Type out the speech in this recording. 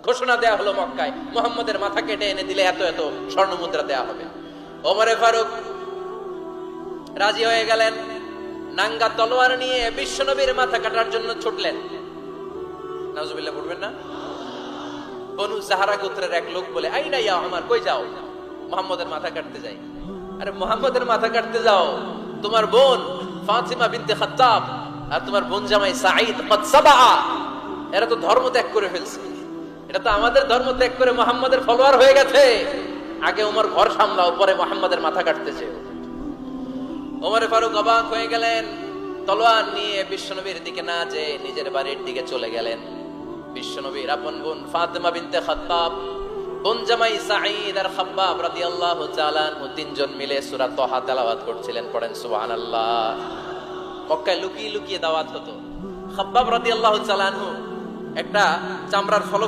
ঘোষণা দেয়া হলো মক্কায়, মুহাম্মদের মাথা কেটে এনে দিলে এত এত স্বর্ণ মুদ্রা দেয়া হবে। ওমরে ফারুক রাজি হয়ে গেলেন। নাঙ্গা তলোয়ার নিয়ে বিশ্বনবীর মাথা কাটার জন্য ছুটলেন। নাউজুবিল্লাহ পড়বেন না? বনু জাহরা গোত্রের এক লোক বলে, আইনা ইয়া আমার, কই যাও? মুহাম্মদের মাথা কাটতে যাই। আরে মুহাম্মদের মাথা কাটতে যাও? তোমার বোন ফাতিমা বিনতে খাত্তাব আর তোমার বোন জামাই সাঈদ কদ সাবা, এরা তো ধর্ম ত্যাগ করে ফেলছে। এটা তো আমাদের ধর্ম ত্যাগ করে মুহাম্মদের ফলোয়ার হয়ে গেছে। আগে ওমর ঘর সামলাও, পরে মুহাম্মদের মাথা কাটতে চেও। ওমরে ফারুক অবাক হয়ে গেলেন। তলোয়ার নিয়ে বিশ্বনবীর দিকে না যেয়ে নিজের বাড়ির দিকে চলে গেলেন। বিশ্বনবীর আপন বোন ফাতিমা বিনতে খাত্তাব, বোন জামাই সাঈদ আর খাব্বাব রাদিয়াল্লাহু তাআলা আনহু তিনজন মিলে সূরা তাহা তেলাওয়াত করছিলেন। পড়েন সুবহানাল্লাহ। মক্কায় লুকিয়ে লুকিয়ে দাওয়াত হতো। খাব্বাব রাদিয়াল্লাহু তাআলা আনহু একটা চামড়ার ফলক